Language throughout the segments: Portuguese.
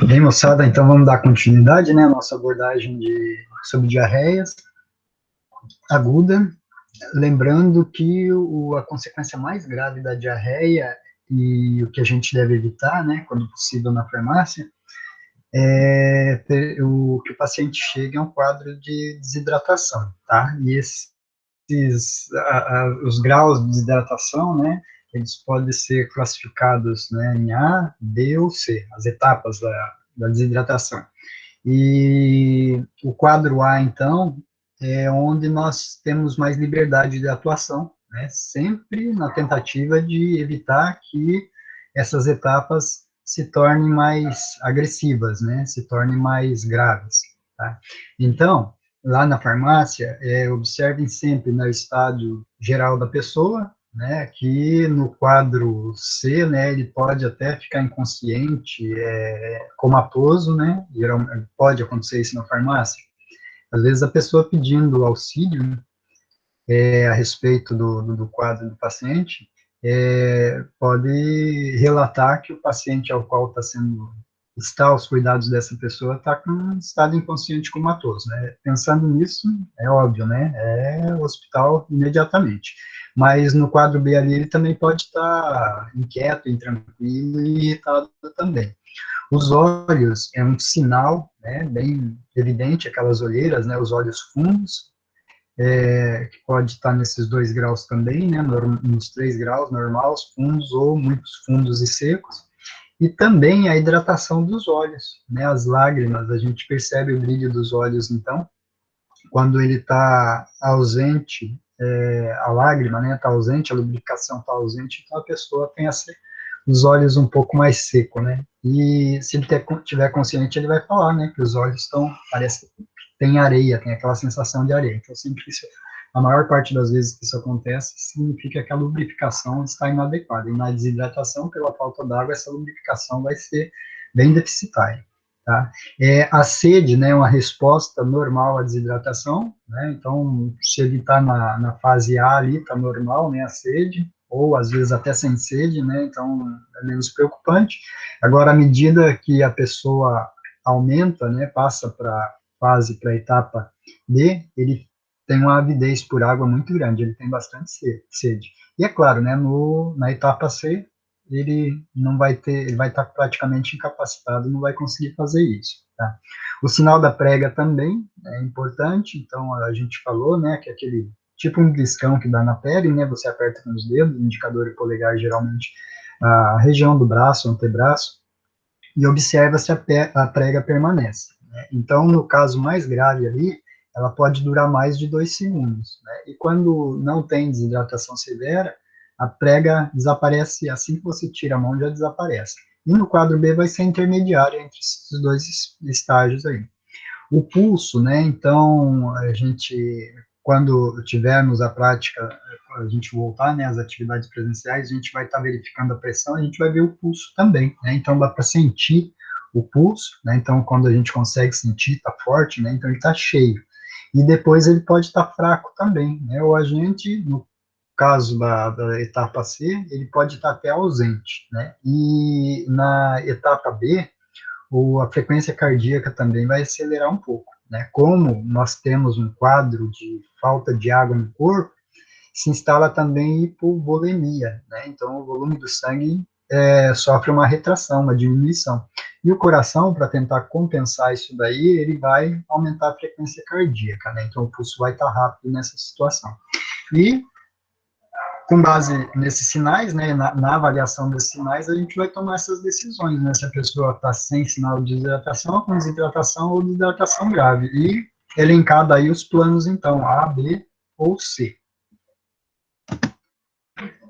Bem, moçada, então vamos dar continuidade, né, à nossa abordagem sobre diarreias aguda, lembrando que a consequência mais grave da diarreia e o que a gente deve evitar, né, quando possível na farmácia, que o paciente chegue a um quadro de desidratação, tá? E os graus de desidratação, né, eles podem ser classificados, né, em A, B ou C, as etapas da desidratação. E o quadro A, então, é onde nós temos mais liberdade de atuação, né? Sempre na tentativa de evitar que essas etapas se tornem mais agressivas, né? Se tornem mais graves, tá? Então, lá na farmácia, observem sempre no estado geral da pessoa, né, que no quadro C, né, ele pode até ficar inconsciente, comatoso, né, pode acontecer isso na farmácia. Às vezes a pessoa pedindo auxílio, né, a respeito do quadro do paciente, pode relatar que o paciente ao qual está aos cuidados dessa pessoa está com um estado inconsciente comatoso, né? Pensando nisso, é óbvio, né? É o hospital imediatamente. Mas no quadro B ali, ele também pode estar inquieto, intranquilo e irritado também. Os olhos é um sinal, né, bem evidente, aquelas olheiras, né, os olhos fundos, que pode estar nesses 2 graus também, né, nos 3 graus, normais, fundos ou muitos fundos e secos, e também a hidratação dos olhos, né, as lágrimas, a gente percebe o brilho dos olhos, então, quando ele está ausente, a lágrima, né, está ausente, a lubrificação está ausente, então a pessoa tem os olhos um pouco mais secos, né, e se ele tiver consciente, ele vai falar, né, que os olhos parece que tem areia, tem aquela sensação de areia, então sempre isso, a maior parte das vezes que isso acontece, significa que a lubrificação está inadequada, e na desidratação, pela falta d'água, essa lubrificação vai ser bem deficitária, tá? A sede, né, é uma resposta normal à desidratação, né, então, se ele está na fase A ali, está normal, né, a sede, ou às vezes até sem sede, né, então é menos preocupante. Agora, à medida que a pessoa aumenta, né, passa para a etapa D, ele tem uma avidez por água muito grande, ele tem bastante sede. E é claro, né, na etapa C, ele vai estar praticamente incapacitado, não vai conseguir fazer isso, tá? O sinal da prega também é importante, então a gente falou, né, que é aquele tipo um bliscão que dá na pele, né, você aperta com os dedos, indicador e polegar geralmente a região do braço, antebraço, e observa se a prega permanece, né? Então, no caso mais grave ali, ela pode durar mais de 2 segundos, né? E quando não tem desidratação severa, a prega desaparece assim que você tira a mão, já desaparece. E no quadro B vai ser intermediário entre esses dois estágios aí. O pulso, né? Então, quando tivermos a prática, a gente voltar, né, às atividades presenciais, a gente vai estar verificando a pressão, a gente vai ver o pulso também, né? Então, dá para sentir o pulso, né? Então, quando a gente consegue sentir, está forte, né? Então, ele está cheio. E depois ele pode estar fraco também, né? Ou a gente, no caso da etapa C, ele pode estar até ausente, né? E na etapa B, a frequência cardíaca também vai acelerar um pouco, né? Como nós temos um quadro de falta de água no corpo, se instala também hipovolemia, né? Então, o volume do sangue sofre uma retração, uma diminuição. E o coração, para tentar compensar isso daí, ele vai aumentar a frequência cardíaca, né? Então, o pulso vai estar rápido nessa situação. E com base nesses sinais, né, na avaliação desses sinais, a gente vai tomar essas decisões, né, se a pessoa está sem sinal de desidratação, com desidratação ou desidratação grave, e elencado aí os planos, então, A, B ou C.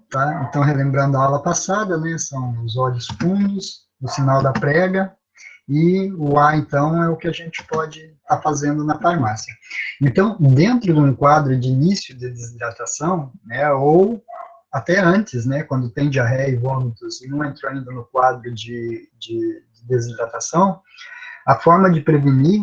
Tá? Então, relembrando a aula passada, né, são os olhos fundos, o sinal da prega, e o A, então, é o que a gente pode estar fazendo na farmácia. Então, dentro de um quadro de início de desidratação, né, ou até antes, né, quando tem diarreia e vômitos e não entrou ainda no quadro de desidratação, a forma de prevenir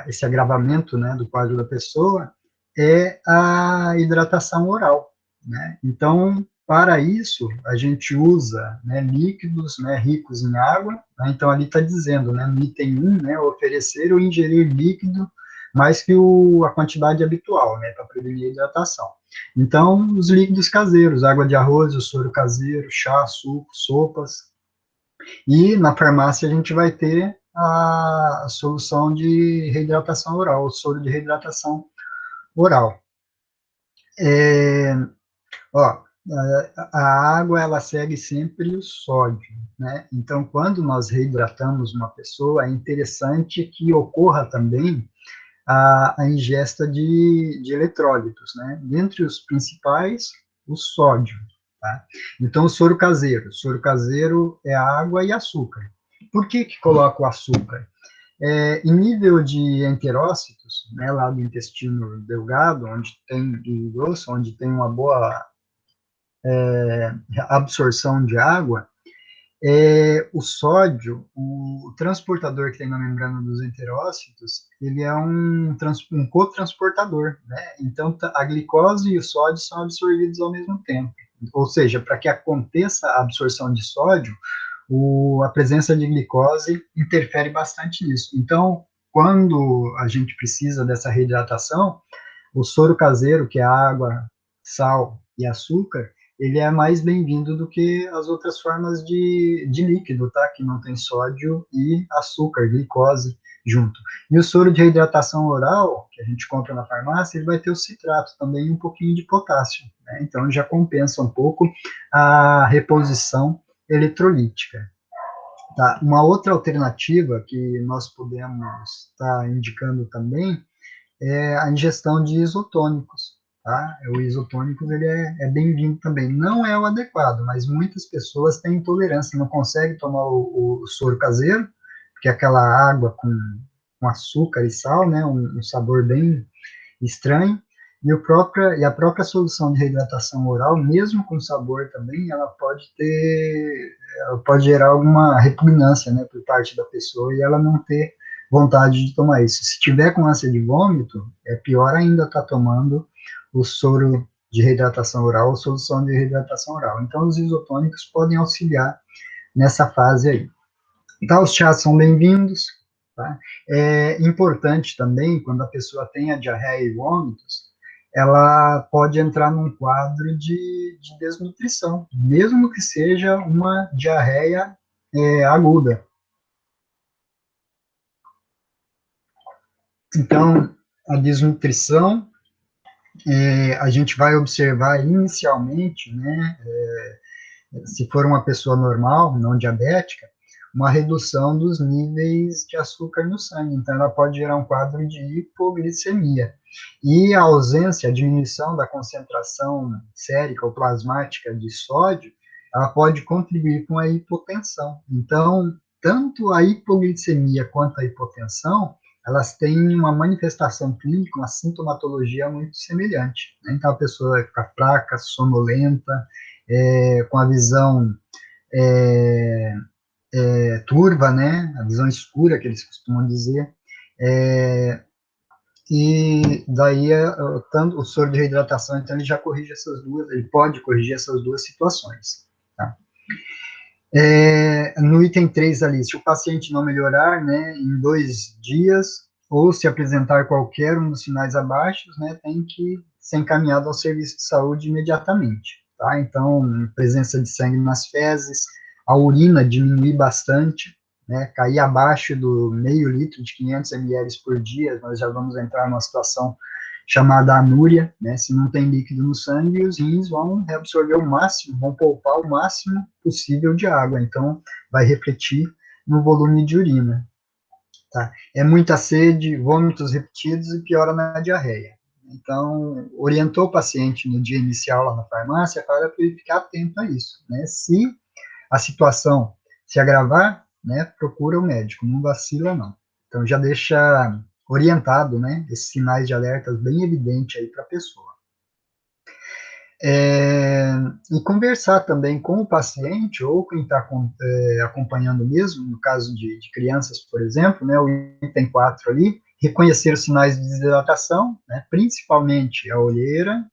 esse agravamento, né, do quadro da pessoa é a hidratação oral, né? Então, Para isso, a gente usa, né, líquidos, né, ricos em água, né, então ali está dizendo, né, no item 1, né, oferecer ou ingerir líquido mais que a quantidade habitual, né, para prevenir a hidratação. Então, os líquidos caseiros, água de arroz, o soro caseiro, chá, suco, sopas, e na farmácia a gente vai ter a solução de reidratação oral, o soro de reidratação oral. Ó, a água, ela segue sempre o sódio, né? Então, quando nós reidratamos uma pessoa, é interessante que ocorra também a ingesta de eletrólitos, né? Dentre os principais, o sódio, tá? Então, o soro caseiro é água e açúcar. Por que coloca o açúcar? Em nível de enterócitos, né, lá do intestino delgado, onde tem, e grosso, onde tem uma boa absorção de água, o sódio, o transportador que tem na membrana dos enterócitos, ele é um cotransportador, né? Então, a glicose e o sódio são absorvidos ao mesmo tempo. Ou seja, para que aconteça a absorção de sódio, a presença de glicose interfere bastante nisso. Então, quando a gente precisa dessa reidratação, o soro caseiro, que é água, sal e açúcar, ele é mais bem-vindo do que as outras formas de líquido, tá? Que não tem sódio e açúcar, glicose junto. E o soro de reidratação oral, que a gente compra na farmácia, ele vai ter o citrato também e um pouquinho de potássio, né? Então já compensa um pouco a reposição eletrolítica. Tá? Uma outra alternativa que nós podemos estar indicando também é a ingestão de isotônicos, tá? O isotônicos, ele é bem-vindo também. Não é o adequado, mas muitas pessoas têm intolerância, não conseguem tomar o soro caseiro, porque é aquela água com açúcar e sal, né? Um sabor bem estranho, e a própria solução de reidratação oral, mesmo com sabor também, ela pode gerar alguma repugnância, né, por parte da pessoa, e ela não ter vontade de tomar isso. Se tiver com ânsia de vômito, é pior ainda estar tomando o soro de reidratação oral ou solução de reidratação oral. Então, os isotônicos podem auxiliar nessa fase aí. Então, os chás são bem-vindos, tá? É importante também, quando a pessoa tem a diarreia e vômitos, ela pode entrar num quadro de desnutrição, mesmo que seja uma diarreia aguda. Então, a desnutrição, a gente vai observar inicialmente, né, se for uma pessoa normal, não diabética, uma redução dos níveis de açúcar no sangue. Então, ela pode gerar um quadro de hipoglicemia. E a ausência, a diminuição da concentração sérica ou plasmática de sódio, ela pode contribuir com a hipotensão. Então, tanto a hipoglicemia quanto a hipotensão, elas têm uma manifestação clínica, uma sintomatologia muito semelhante, né? Então, a pessoa vai ficar fraca, sonolenta, com a visão é, turva, né, a visão escura que eles costumam dizer, e daí tanto o soro de reidratação, então ele já corrige essas duas, ele pode corrigir essas duas situações, tá? No item 3 ali, se o paciente não melhorar, né, em 2 dias, ou se apresentar qualquer um dos sinais abaixo, né, tem que ser encaminhado ao serviço de saúde imediatamente, tá? Então, presença de sangue nas fezes, a urina diminuir bastante, né, cair abaixo do meio litro de 500 ml por dia, nós já vamos entrar numa situação chamada anúria, né? Se não tem líquido no sangue, os rins vão reabsorver o máximo, vão poupar o máximo possível de água, então vai refletir no volume de urina, tá? É muita sede, vômitos repetidos e piora na diarreia. Então, orientou o paciente no dia inicial lá na farmácia para ele ficar atento a isso, né? Se a situação se agravar, né, procura o médico, não vacila não. Então já deixa orientado, né, esses sinais de alertas bem evidentes aí para a pessoa. E conversar também com o paciente ou quem está acompanhando mesmo, no caso de crianças, por exemplo, né, o item 4 ali, reconhecer os sinais de desidratação, né, principalmente a olheira,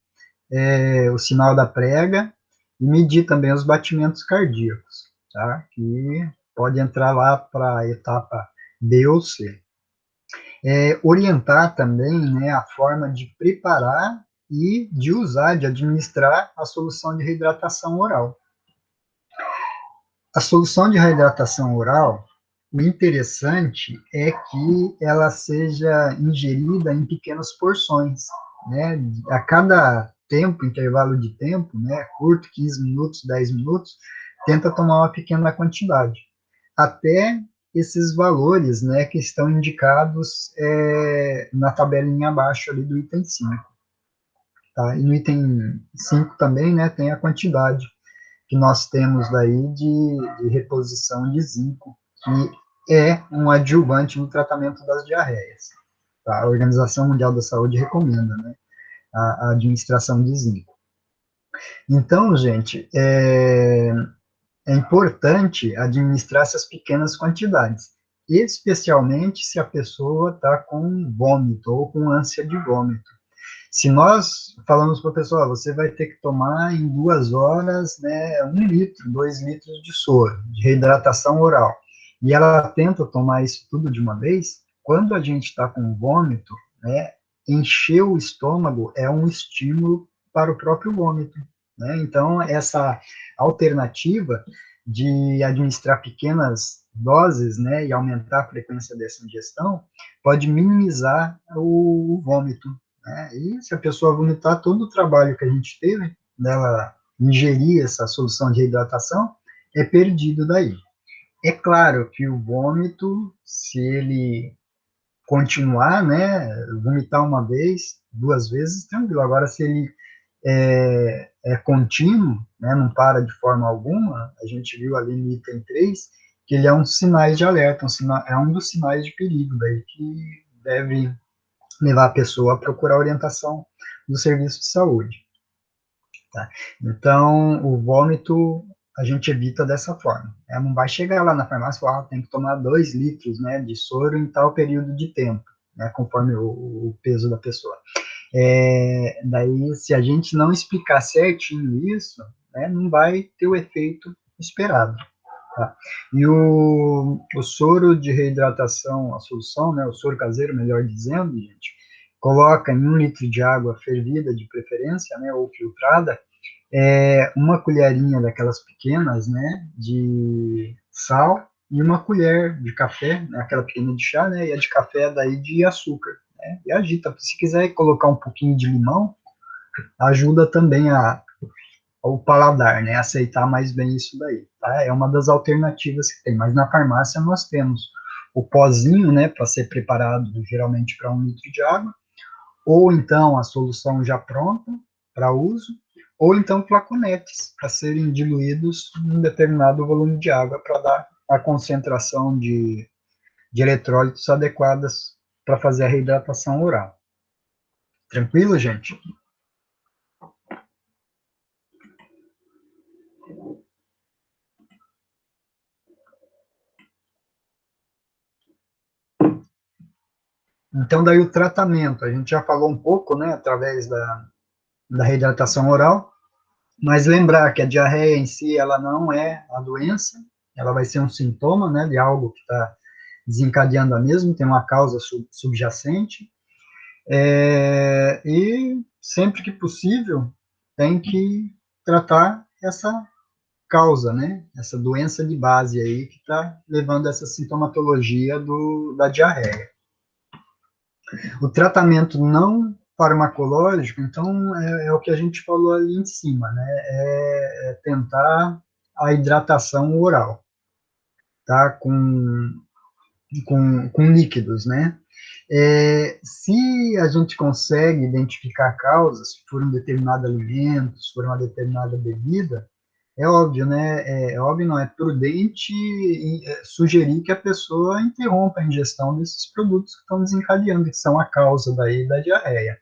o sinal da prega e medir também os batimentos cardíacos, tá? Que pode entrar lá para a etapa B ou C. Orientar também, né, a forma de preparar e de usar, de administrar a solução de reidratação oral. A solução de reidratação oral, o interessante é que ela seja ingerida em pequenas porções, né? A cada tempo, intervalo de tempo, né, curto, 15 minutos, 10 minutos, tenta tomar uma pequena quantidade, até esses valores, né, que estão indicados na tabelinha abaixo ali do item 5. Tá? E no item 5 também, né, tem a quantidade que nós temos daí de reposição de zinco, que é um adjuvante no tratamento das diarreias. Tá? A Organização Mundial da Saúde recomenda, né, a administração de zinco. Então, gente, é importante administrar essas pequenas quantidades, especialmente se a pessoa está com vômito ou com ânsia de vômito. Se nós falamos para a pessoa, você vai ter que tomar em 2 horas, né, 1 litro, 2 litros de soro, de reidratação oral, e ela tenta tomar isso tudo de uma vez, quando a gente está com vômito, né, encher o estômago é um estímulo para o próprio vômito, né? Então, essa alternativa de administrar pequenas doses, né, e aumentar a frequência dessa ingestão, pode minimizar o vômito, né? E se a pessoa vomitar, todo o trabalho que a gente teve dela ingerir essa solução de reidratação é perdido daí. É claro que o vômito, se ele continuar, né, vomitar uma vez, 2 vezes, tranquilo. Agora, se ele é contínuo, né, não para de forma alguma, a gente viu ali no item 3, que ele é um sinais de alerta, é um dos sinais de perigo, daí que deve levar a pessoa a procurar orientação do serviço de saúde. Tá? Então, o vômito a gente evita dessa forma. Não vai chegar lá na farmácia e falar, tem que tomar 2 litros, né, de soro em tal período de tempo, né, conforme o peso da pessoa. Daí, se a gente não explicar certinho isso, né, não vai ter o efeito esperado. Tá? E o soro de reidratação, a solução, né, o soro caseiro, melhor dizendo, gente, coloca em 1 litro de água fervida, de preferência, né, ou filtrada, uma colherinha daquelas pequenas, né, de sal e uma colher de café, né, aquela pequena de chá, né, e a de café daí de açúcar, né, e agita. Se quiser colocar um pouquinho de limão, ajuda também ao paladar, né, aceitar mais bem isso daí, tá? É uma das alternativas que tem, mas na farmácia nós temos o pozinho, né, para ser preparado geralmente para 1 litro de água, ou então a solução já pronta para uso, ou então flaconetes para serem diluídos em um determinado volume de água para dar a concentração de eletrólitos adequadas para fazer a reidratação oral. Tranquilo, gente? Então, daí o tratamento, a gente já falou um pouco, né, através da reidratação oral, mas lembrar que a diarreia em si, ela não é a doença, ela vai ser um sintoma, né, de algo que está desencadeando a mesma, tem uma causa subjacente, e sempre que possível, tem que tratar essa causa, né, essa doença de base aí que está levando essa sintomatologia da diarreia. O tratamento não farmacológico, então, é o que a gente falou ali em cima, né? É tentar a hidratação oral, tá? Com líquidos, né? Se a gente consegue identificar causas, se for um determinado alimento, se for uma determinada bebida, é óbvio, né? É óbvio, não, é prudente sugerir que a pessoa interrompa a ingestão desses produtos que estão desencadeando, que são a causa daí da diarreia.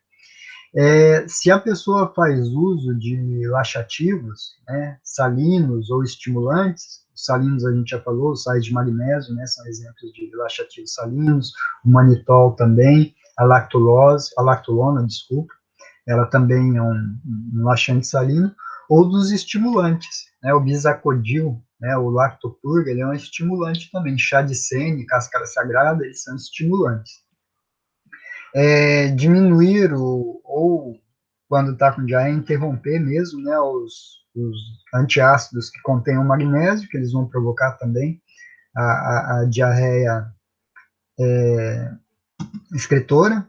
Se a pessoa faz uso de laxativos, né, salinos ou estimulantes, os salinos a gente já falou, os sais de magnésio, né, são exemplos de laxativos salinos, o manitol também, a lactulose, a lactulona, desculpa, ela também é um laxante salino, ou dos estimulantes, né, o bisacodil, né, o lactopurga, ele é um estimulante também, chá de sene, cáscara sagrada, eles são estimulantes. Diminuir ou quando está com diarreia, interromper mesmo, né, os antiácidos que contêm o magnésio, que eles vão provocar também a diarreia excretora.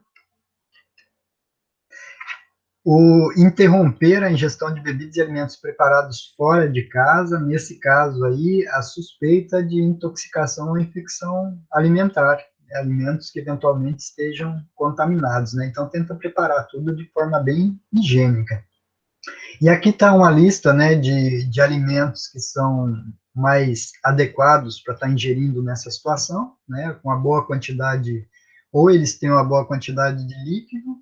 O interromper a ingestão de bebidas e alimentos preparados fora de casa, nesse caso aí, a suspeita de intoxicação ou infecção alimentar, alimentos que eventualmente estejam contaminados, né? Então, tenta preparar tudo de forma bem higiênica. E aqui está uma lista, né, de alimentos que são mais adequados para estar ingerindo nessa situação, né, com uma boa quantidade, ou eles têm uma boa quantidade de líquido,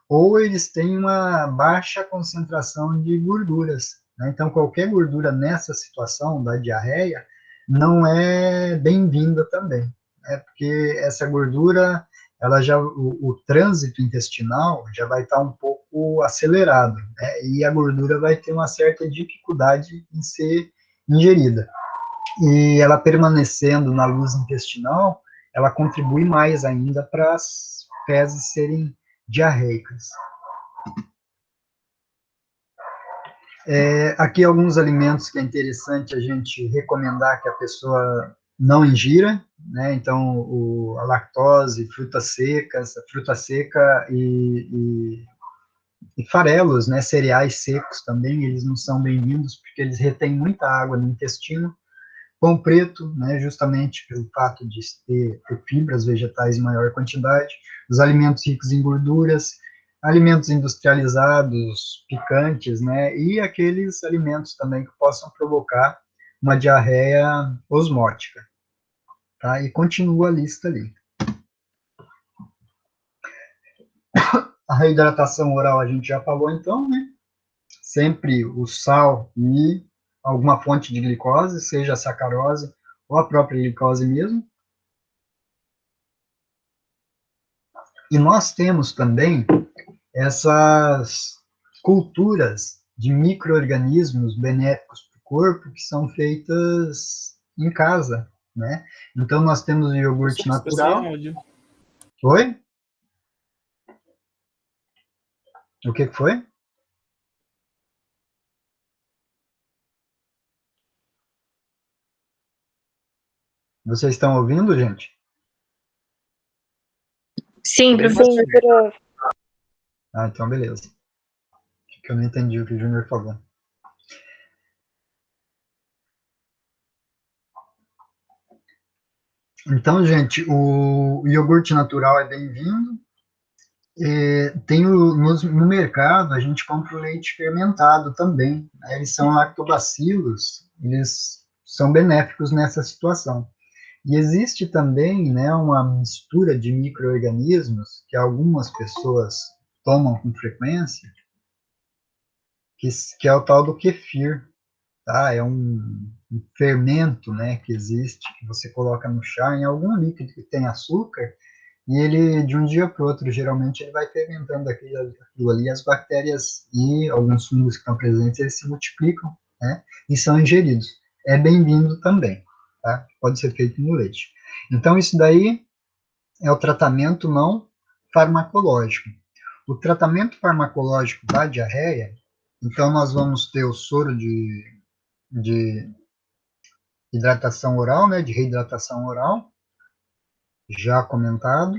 ou eles têm uma baixa concentração de gorduras, né? Então, qualquer gordura nessa situação da diarreia não é bem-vinda também, né? Porque essa gordura, ela já, o trânsito intestinal já vai estar um pouco acelerado, né? E a gordura vai ter uma certa dificuldade em ser ingerida. E ela permanecendo na luz intestinal, ela contribui mais ainda para as fezes serem diarreicas. Aqui alguns alimentos que é interessante a gente recomendar que a pessoa não ingira, né? Então, a lactose, fruta seca e farelos, né? Cereais secos também, eles não são bem-vindos porque eles retêm muita água no intestino. Pão preto, né, justamente pelo fato de ter fibras vegetais em maior quantidade, os alimentos ricos em gorduras, alimentos industrializados, picantes, né, e aqueles alimentos também que possam provocar uma diarreia osmótica, tá? E continua a lista ali. A reidratação oral a gente já falou então, né? Sempre o sal e alguma fonte de glicose, seja a sacarose ou a própria glicose mesmo. E nós temos também essas culturas de micro-organismos benéficos para o corpo que são feitas em casa, né? Então, nós temos o iogurte natural. Oi? O que foi? Vocês estão ouvindo, gente? Sim, professor. Ah, então beleza. Que eu não entendi o que o Júnior falou. Então, gente, o iogurte natural é bem-vindo. No mercado, a gente compra o leite fermentado também, né? Eles são lactobacilos, eles são benéficos nessa situação. E existe também, né, uma mistura de micro-organismos que algumas pessoas tomam com frequência, que é o tal do kefir, tá? É um fermento, né, que existe, que você coloca no chá, em algum líquido que tem açúcar, e ele, de um dia para o outro, geralmente, ele vai fermentando aquilo ali, as bactérias e alguns fungos que estão presentes, eles se multiplicam, né, e são ingeridos. É bem-vindo também, tá? Pode ser feito no leite. Então, isso daí é o tratamento não farmacológico. O tratamento farmacológico da diarreia, então, nós vamos ter o soro de hidratação oral, né, de reidratação oral, já comentado.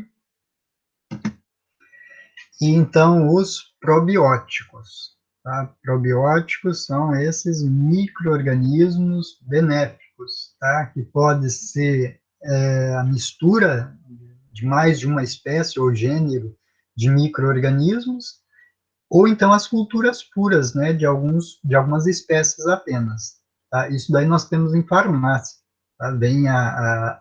E então os probióticos. Tá? Probióticos são esses micro-organismos benéficos, tá? Que pode ser a mistura de mais de uma espécie ou gênero de micro-organismos, ou então as culturas puras, né, de algumas espécies apenas. Tá? Isso daí nós temos em farmácia. Tá? Vem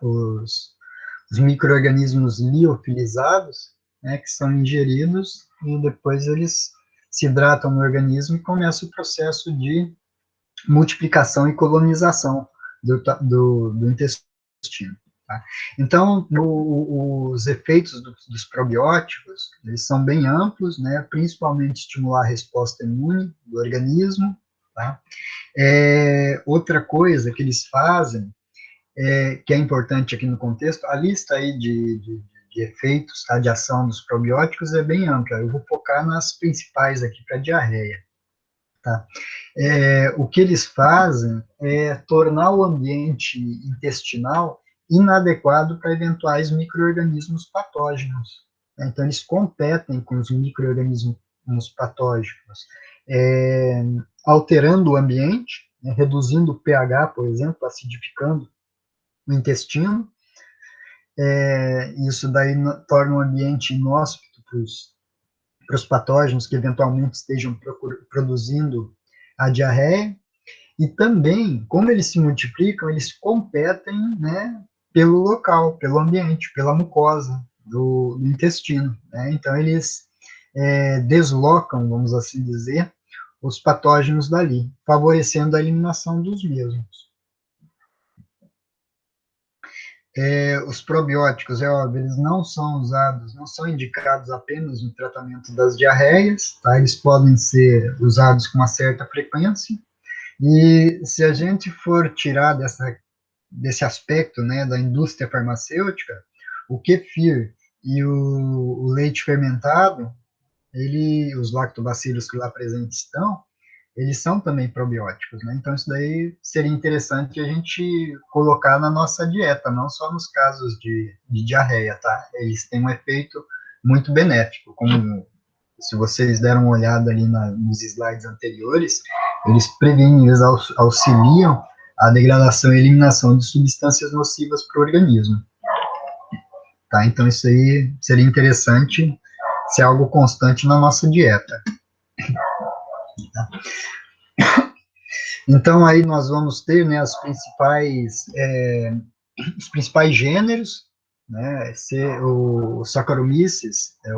os micro-organismos liofilizados, né, que são ingeridos e depois eles se hidratam no organismo e começa o processo de multiplicação e colonização do intestino. Tá? Então, os efeitos dos probióticos, eles são bem amplos, né, principalmente estimular a resposta imune do organismo, tá? Outra coisa que eles fazem, que é importante aqui no contexto, a lista aí de efeitos, tá, de ação dos probióticos é bem ampla, eu vou focar nas principais aqui para diarreia, tá? O que eles fazem é tornar o ambiente intestinal inadequado para eventuais micro-organismos patógenos. Então, eles competem com os micro-organismos patógenos, alterando o ambiente, né, reduzindo o pH, por exemplo, acidificando o intestino. Isso daí torna o ambiente inóspito para os patógenos que eventualmente estejam produzindo a diarreia. E também, como eles se multiplicam, eles competem, né, pelo local, pelo ambiente, pela mucosa do intestino, né? Então, eles deslocam, vamos assim dizer, os patógenos dali, favorecendo a eliminação dos mesmos. Os probióticos, é óbvio, eles não são usados, não são indicados apenas no tratamento das diarreias, tá? Eles podem ser usados com uma certa frequência, e se a gente for tirar desse aspecto, né, da indústria farmacêutica, o kefir e o leite fermentado, os lactobacilos que lá presentes estão, eles são também probióticos, né? Então, isso daí seria interessante a gente colocar na nossa dieta, não só nos casos de diarreia, tá? Eles têm um efeito muito benéfico, como se vocês deram uma olhada ali nos slides anteriores, eles previnem, eles auxiliam a degradação e eliminação de substâncias nocivas para o organismo, tá? Então, isso aí seria interessante ser algo constante na nossa dieta. Tá? Então, aí nós vamos ter, né, os principais gêneros, né, o Saccharomyces é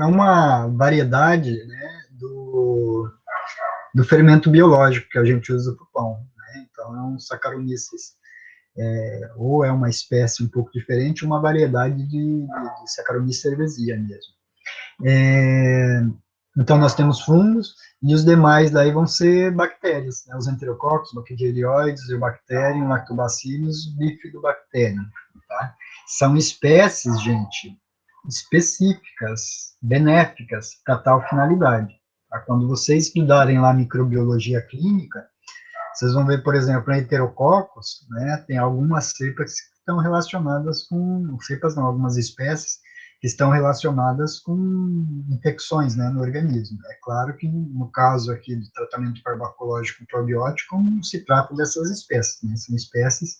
uma variedade, né, do fermento biológico que a gente usa para o pão, né? Então, é um Saccharomyces, ou é uma espécie um pouco diferente, uma variedade de Saccharomyces cerevisiae mesmo. Então, nós temos fungos, e os demais daí vão ser bactérias, né? Os enterococos, bacteroides, Eubacterium, lactobacillus, bifidobacterium, tá? São espécies, gente, específicas, benéficas para tal finalidade. Tá? Quando vocês estudarem lá microbiologia clínica, vocês vão ver, por exemplo, enterococos, né? Tem algumas cepas que estão relacionadas com, cepas não, algumas espécies que estão relacionadas com infecções, né, no organismo. É claro que, no caso aqui do tratamento farmacológico probiótico, não se trata dessas espécies, né, são espécies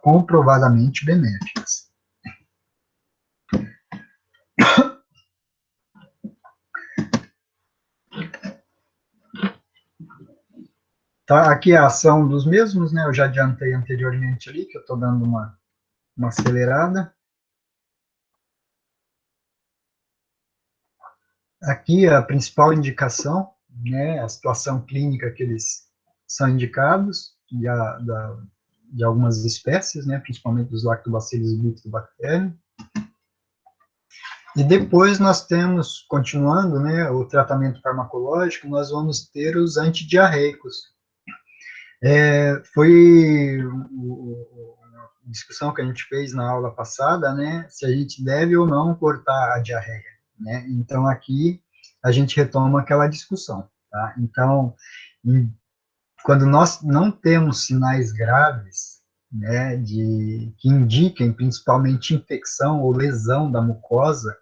comprovadamente benéficas. Tá, aqui a ação dos mesmos, né, eu já adiantei anteriormente ali, que eu estou dando uma acelerada. Aqui a principal indicação, né, a situação clínica que eles são indicados, de algumas espécies, né, principalmente dos lactobacillus e bifidobacterium. E depois nós temos, continuando, né, o tratamento farmacológico, nós vamos ter os antidiarreicos. Foi uma discussão que a gente fez na aula passada, né, se a gente deve ou não cortar a diarreia, né? Então aqui a gente retoma aquela discussão, tá? Então, quando nós não temos sinais graves, né, que indiquem principalmente infecção ou lesão da mucosa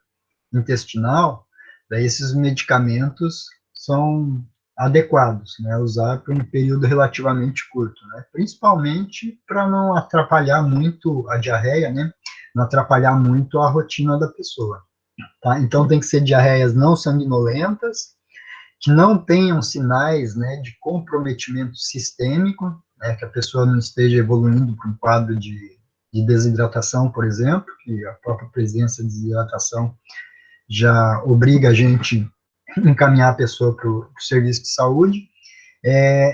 intestinal, daí esses medicamentos são adequados, né, usar por um período relativamente curto, né, principalmente para não atrapalhar muito a diarreia, né, não atrapalhar muito a rotina da pessoa, tá? Então tem que ser diarreias não sanguinolentas, que não tenham sinais, né, de comprometimento sistêmico, né, que a pessoa não esteja evoluindo para um quadro de desidratação, por exemplo, que a própria presença de desidratação já obriga a gente a encaminhar a pessoa para o serviço de saúde.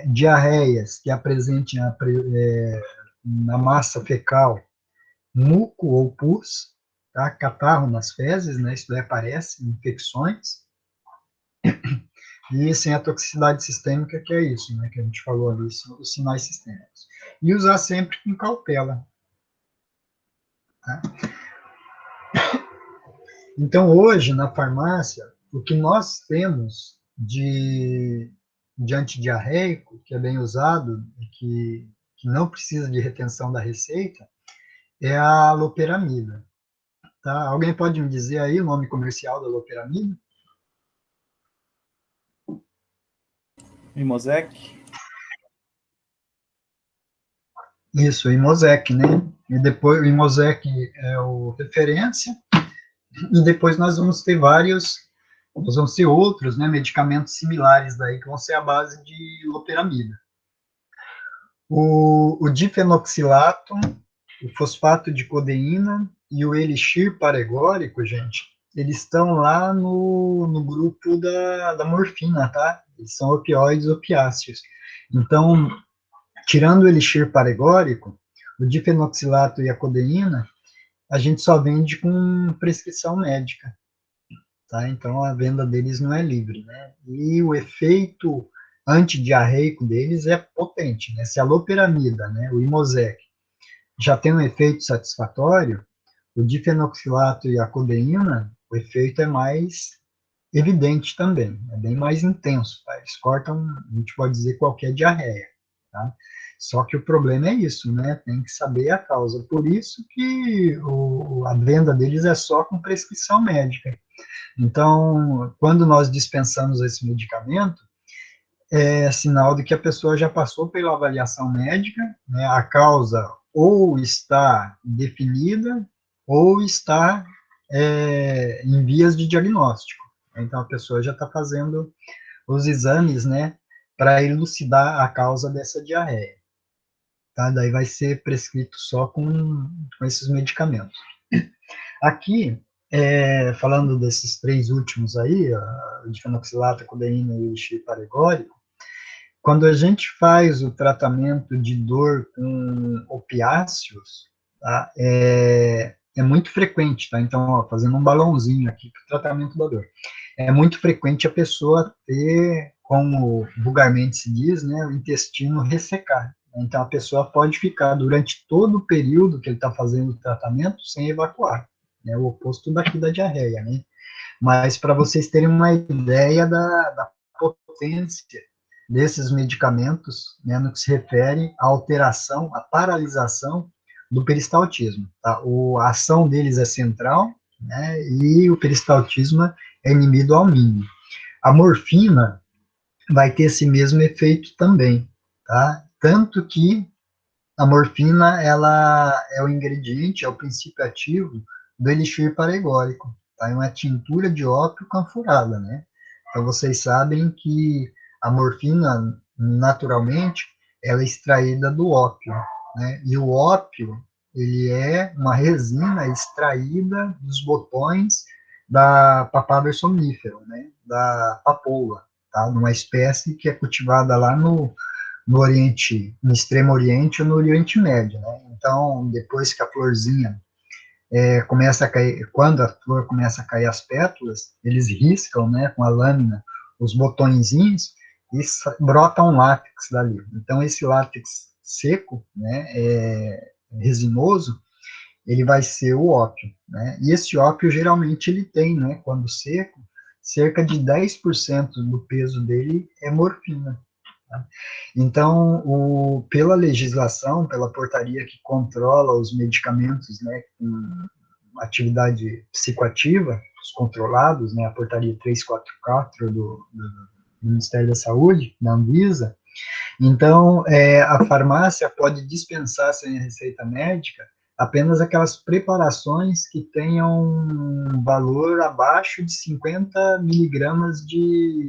Diarreias que apresentem na massa fecal muco ou pus, tá? Catarro nas fezes, né? Isso daí aparece, infecções. e sem a toxicidade sistêmica, que é isso, né, que a gente falou ali, os sinais sistêmicos. E usar sempre com cautela. Tá? Então, hoje, na farmácia, o que nós temos de antidiarreico, que é bem usado e que não precisa de retenção da receita, é a loperamida. Tá? Alguém pode me dizer aí o nome comercial da loperamida? Mimosec? Isso, o Imosec, né? E depois o Imosec é o referência, e depois nós vamos ter outros, né, medicamentos similares daí, que vão ser a base de loperamida. O difenoxilato, o fosfato de codeína e o elixir paregórico, gente, eles estão lá no grupo da morfina, tá? Eles são opioides opiáceos. Então, tirando o elixir paregórico, o difenoxilato e a codeína, a gente só vende com prescrição médica, tá? Então, a venda deles não é livre, né? E o efeito antidiarreico deles é potente, né? Se a loperamida, né, o Imosec, já tem um efeito satisfatório, o difenoxilato e a codeína, o efeito é mais evidente também, é bem mais intenso, tá? Eles cortam, a gente pode dizer, qualquer diarreia, tá? Só que o problema é isso, né? Tem que saber a causa. Por isso que a venda deles é só com prescrição médica. Então, quando nós dispensamos esse medicamento, é sinal de que a pessoa já passou pela avaliação médica, né? A causa ou está definida ou está em vias de diagnóstico. Então, a pessoa já está fazendo os exames, né, para elucidar a causa dessa diarreia. Tá? Daí vai ser prescrito só com esses medicamentos. Aqui, falando desses três últimos aí, o difenoxilato, a codeína e o elixir paregórico, quando a gente faz o tratamento de dor com opiáceos, tá, é muito frequente, tá? Então, ó, fazendo um balãozinho aqui para o tratamento da dor. É muito frequente a pessoa ter, como vulgarmente se diz, né, o intestino ressecar. Então, a pessoa pode ficar durante todo o período que ele está fazendo o tratamento sem evacuar, né, o oposto daqui da diarreia, né? Mas para vocês terem uma ideia da potência desses medicamentos, né, no que se refere à alteração, à paralisação do peristaltismo. Tá? A ação deles é central, né, e o peristaltismo é inibido ao mínimo. A morfina vai ter esse mesmo efeito também, tá? Tanto que a morfina, ela é o ingrediente, é o princípio ativo do elixir paregórico, tá? É uma tintura de ópio canfurada, né? Então, vocês sabem que a morfina, naturalmente, ela é extraída do ópio, né? E o ópio, ele é uma resina extraída dos botões da Papaver somnífero, né? Da papoula, tá? Numa espécie que é cultivada lá no Oriente, no Extremo Oriente ou no Oriente Médio, né? Então, depois que a florzinha começa a cair, quando a flor começa a cair as pétalas, eles riscam, né, com a lâmina, os botõezinhos e brota um látex dali. Então, esse látex seco, né, resinoso, ele vai ser o ópio, né? E esse ópio, geralmente, ele tem, né, quando seco, cerca de 10% do peso dele é morfina. Tá? Então, pela legislação, pela portaria que controla os medicamentos, né, com atividade psicoativa, os controlados, né, a portaria 344 do Ministério da Saúde, da Anvisa, então, a farmácia pode dispensar sem receita médica apenas aquelas preparações que tenham um valor abaixo de 50 miligramas de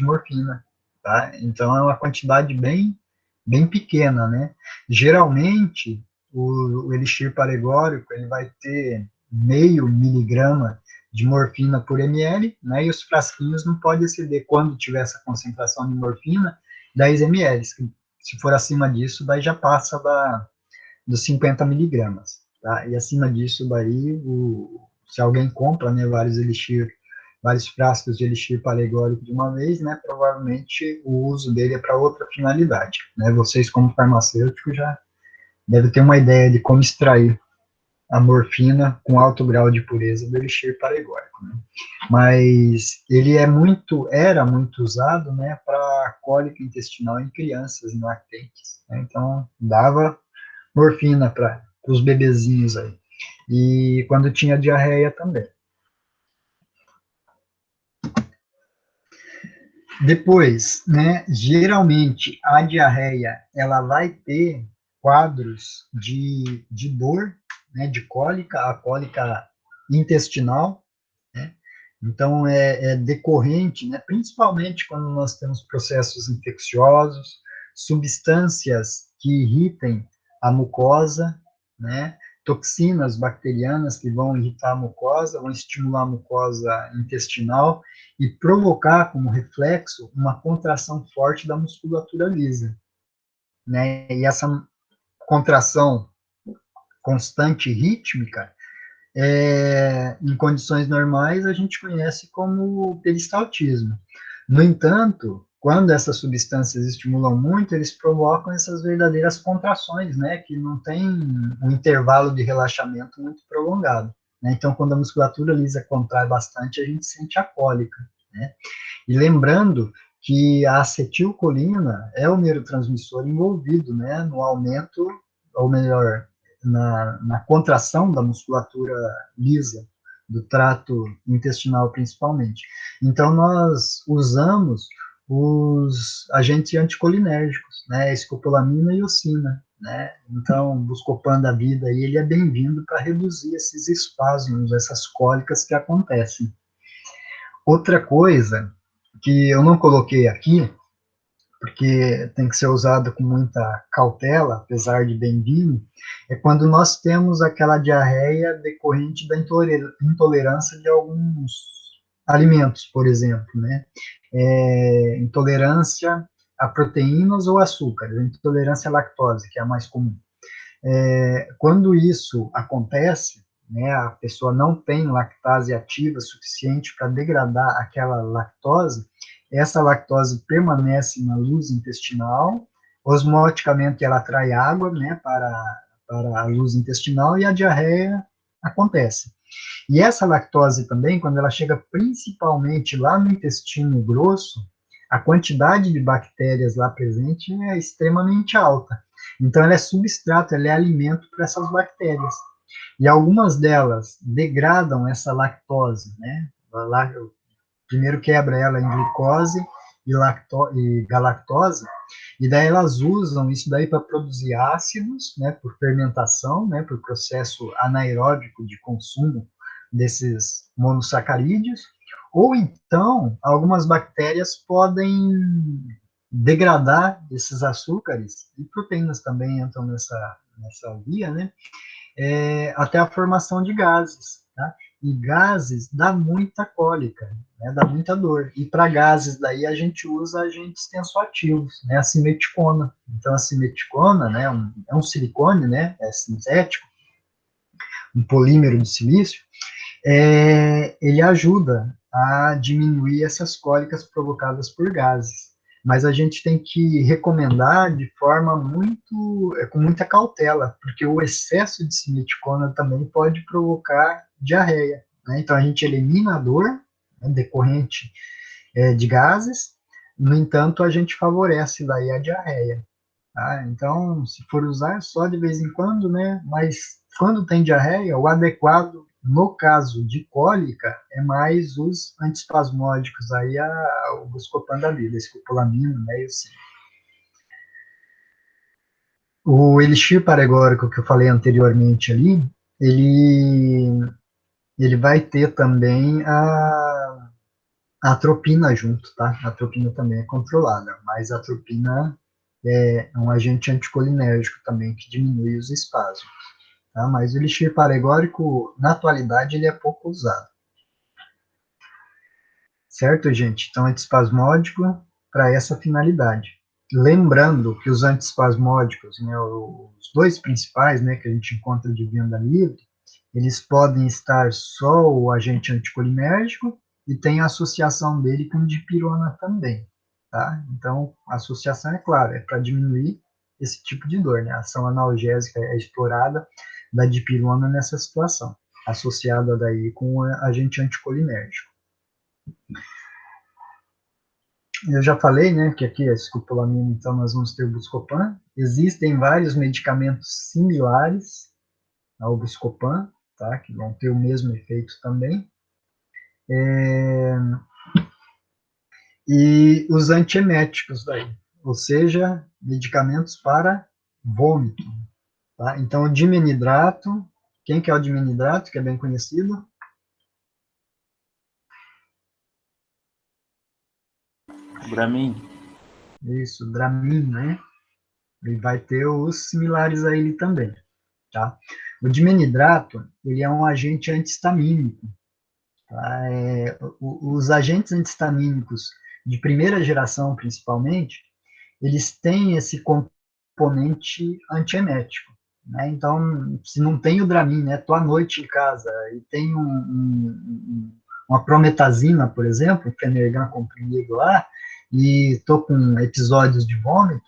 morfina, tá? Então, é uma quantidade bem pequena, né? Geralmente, o elixir paregórico, ele vai ter meio miligrama de morfina por ml, né? E os frasquinhos não podem exceder, quando tiver essa concentração de morfina, 10 ml. Se for acima disso, daí já passa dos 50 miligramas. Tá? E acima disso, daí, se alguém compra, né, vários elixir vários frascos de elixir paregórico de uma vez, né, provavelmente o uso dele é para outra finalidade, né, vocês como farmacêutico já devem ter uma ideia de como extrair a morfina com alto grau de pureza do elixir paregórico, né? Mas ele era muito usado, né, para cólica intestinal em crianças e lactentes, né? Então dava morfina para os bebezinhos aí, e quando tinha diarreia também. Depois, né, geralmente a diarreia, ela vai ter quadros de dor, né, de cólica, a cólica intestinal, né, então é decorrente, né, principalmente quando nós temos processos infecciosos, substâncias que irritem a mucosa, né, toxinas bacterianas que vão irritar a mucosa, vão estimular a mucosa intestinal, e provocar como reflexo uma contração forte da musculatura lisa, né? E essa contração constante e rítmica, em condições normais, a gente conhece como peristaltismo. No entanto, quando essas substâncias estimulam muito, eles provocam essas verdadeiras contrações, né, que não tem um intervalo de relaxamento muito prolongado, né? Então, quando a musculatura lisa contrai bastante, a gente sente a cólica, né? E lembrando que a acetilcolina é o neurotransmissor envolvido, né, no aumento, ou melhor, na contração da musculatura lisa, do trato intestinal principalmente. Então, nós usamos os agentes anticolinérgicos, né, escopolamina e ocina, né? Então, o Buscopan da vida aí, ele é bem-vindo para reduzir esses espasmos, essas cólicas que acontecem. Outra coisa que eu não coloquei aqui, porque tem que ser usado com muita cautela, apesar de bem-vindo, é quando nós temos aquela diarreia decorrente da intolerância de alguns alimentos, por exemplo, né? Intolerância a proteínas ou açúcares, intolerância à lactose, que é a mais comum. Quando isso acontece, né, a pessoa não tem lactase ativa suficiente para degradar aquela lactose, essa lactose permanece na luz intestinal, osmoticamente ela atrai água, né, para a luz intestinal e a diarreia acontece. E essa lactose também, quando ela chega principalmente lá no intestino grosso, a quantidade de bactérias lá presente é extremamente alta. Então, ela é substrato, ela é alimento para essas bactérias. E algumas delas degradam essa lactose, né? Primeiro quebra ela em glicose e galactose, e daí elas usam isso daí para produzir ácidos, né, por fermentação, né, por processo anaeróbico de consumo desses monossacarídeos, ou então algumas bactérias podem degradar esses açúcares, e proteínas também entram nessa via, né, até a formação de gases, tá? E gases dá muita cólica, né, dá muita dor. E para gases daí a gente usa agentes tensoativos, né, a simeticona. Então a simeticona, né, é um silicone, né, é sintético, um polímero de silício, ele ajuda a diminuir essas cólicas provocadas por gases. Mas a gente tem que recomendar de forma com muita cautela, porque o excesso de simeticona também pode provocar diarreia, né? Então a gente elimina a dor, né, decorrente de gases, no entanto a gente favorece daí a diarreia. Tá? Então, se for usar, só de vez em quando, né? Mas quando tem diarreia, o adequado, no caso de cólica, é mais os antiespasmódicos, aí o Buscopan da vida, escopolamina, né? E assim. O elixir paregórico que eu falei anteriormente ali, ele, ele vai ter também a atropina junto, tá? A atropina também é controlada, mas a atropina é um agente anticolinérgico também que diminui os espasmos, tá? Mas o elixir paregórico, na atualidade, ele é pouco usado. Certo, gente? Então, antiespasmódico para essa finalidade. Lembrando que os antiespasmódicos, né, os dois principais, né, que a gente encontra de venda livre, eles podem estar só o agente anticolinérgico, e tem a associação dele com dipirona também, tá? Então, a associação, é claro, é para diminuir esse tipo de dor, né? A ação analgésica é explorada da dipirona nessa situação, associada daí com o agente anticolinérgico. Eu já falei, né, que aqui a escopolamina, então, nós vamos ter o Buscopan. Existem vários medicamentos similares ao Buscopan, tá, que vão ter o mesmo efeito também. E os antieméticos daí, ou seja, medicamentos para vômito, tá? Então, o dimenidrato, quem que é o dimenidrato, que é bem conhecido? Dramin. Isso, Dramin, né? E vai ter os similares a ele também, tá? O dimenidrato, ele é um agente antihistamínico, tá? Os agentes antihistamínicos de primeira geração, principalmente, eles têm esse componente antiemético, né? Então, se não tem o Dramin, né? Tô à noite em casa e tem uma prometazina, por exemplo, Fenergan comprimido lá, e tô com episódios de vômito,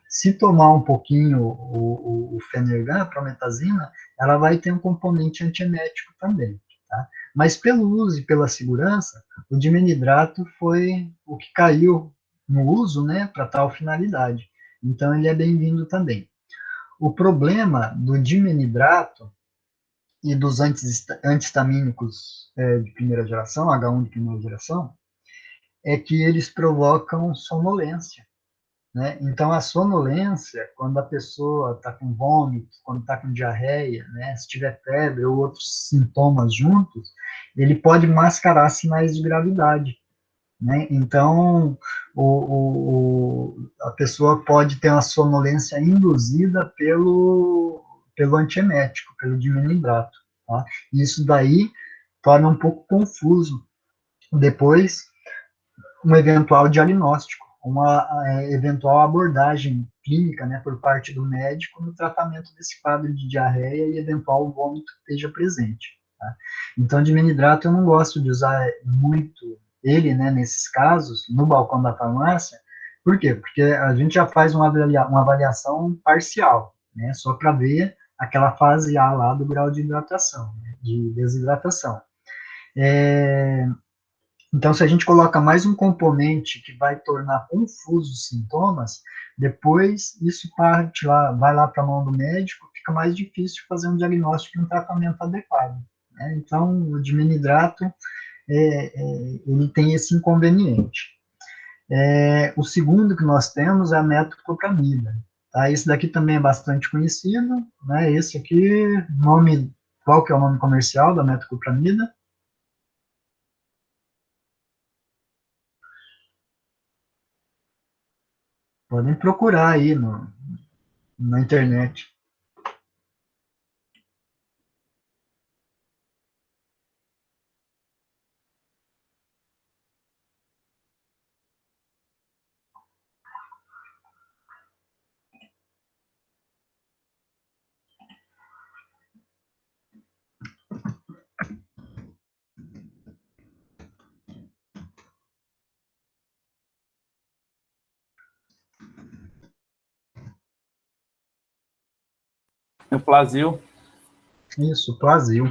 se tomar um pouquinho o Fenergan, a prometazina, ela vai ter um componente antiemético também, tá? Mas pelo uso e pela segurança, o dimenidrato foi o que caiu no uso, né, para tal finalidade. Então, ele é bem-vindo também. O problema do dimenidrato e dos antihistamínicos de primeira geração, H1 de primeira geração, é que eles provocam sonolência, né? Então, a sonolência, quando a pessoa está com vômito, quando está com diarreia, né, se tiver febre ou outros sintomas juntos, ele pode mascarar sinais de gravidade, né? Então, a pessoa pode ter uma sonolência induzida pelo antiemético, pelo dimenidrato, tá? Isso daí torna um pouco confuso depois um eventual diagnóstico, uma eventual abordagem clínica, né, por parte do médico no tratamento desse quadro de diarreia e eventual vômito que esteja presente, tá? Então, dimenidrato eu não gosto de usar muito ele, né, nesses casos, no balcão da farmácia. Por quê? Porque a gente já faz uma avaliação parcial, né, só para ver aquela fase A lá do grau de hidratação, né, de desidratação. Então, se a gente coloca mais um componente que vai tornar confusos os sintomas, depois isso parte lá, vai lá para a mão do médico, fica mais difícil fazer um diagnóstico e um tratamento adequado, né? Então, o dimenidrato, ele tem esse inconveniente. O segundo que nós temos é a metoclopramida, tá? Esse daqui também é bastante conhecido, né? Esse aqui, qual que é o nome comercial da metoclopramida? Podem procurar aí na internet. O Plasil. Isso, Plasil.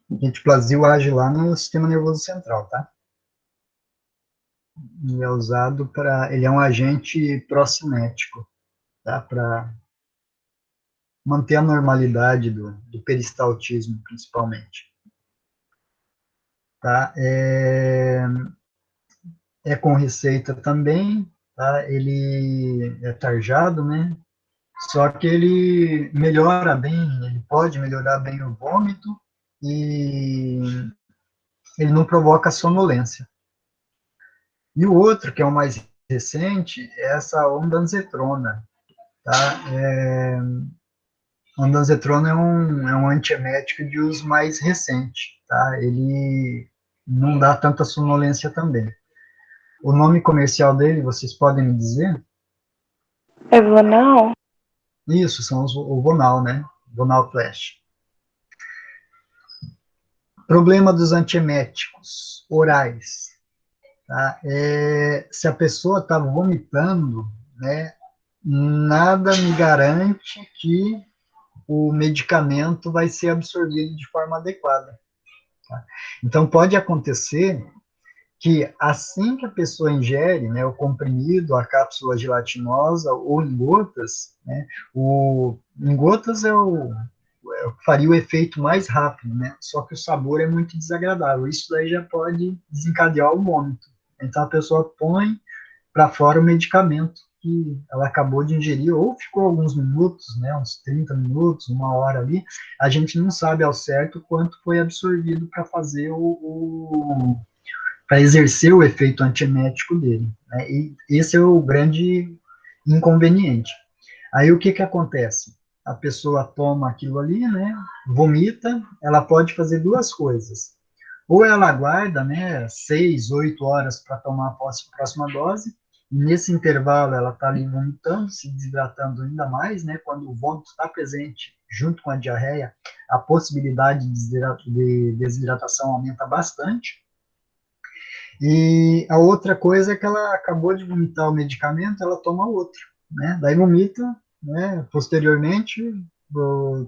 Gente, Plasil age lá no sistema nervoso central, tá? E é usado para... Ele é um agente procinético, tá? Para manter a normalidade do peristaltismo, principalmente. Tá? É com receita também, tá? Ele é tarjado, né? Só que ele melhora bem, ele pode melhorar bem o vômito e ele não provoca sonolência. E o outro, que é o mais recente, é essa ondansetrona, tá? Ondansetrona é um antiemético de uso mais recente, tá? Ele não dá tanta sonolência também. O nome comercial dele, vocês podem me dizer? É Vonal? Isso, são o Vonal, né? Vonal Flash. Problema dos antieméticos orais, tá? Se a pessoa está vomitando, né, nada me garante que o medicamento vai ser absorvido de forma adequada. Tá? Então, pode acontecer que assim que a pessoa ingere, né, o comprimido, a cápsula gelatinosa ou em gotas, né, em gotas faria o efeito mais rápido, né, só que o sabor é muito desagradável, isso daí já pode desencadear o vômito. Então a pessoa põe para fora o medicamento que ela acabou de ingerir, ou ficou alguns minutos, né, uns 30 minutos, uma hora ali, a gente não sabe ao certo quanto foi absorvido para fazer para exercer o efeito antiemético dele. Né? E esse é o grande inconveniente. Aí o que que acontece? A pessoa toma aquilo ali, né, vomita, ela pode fazer duas coisas. Ou ela aguarda, né, 6, 8 horas para tomar a próxima dose, e nesse intervalo ela está ali vomitando, se desidratando ainda mais, né, quando o vômito está presente junto com a diarreia, a possibilidade de desidratação aumenta bastante. E a outra coisa é que ela acabou de vomitar o medicamento, ela toma outro, né? Daí vomita, né? Posteriormente,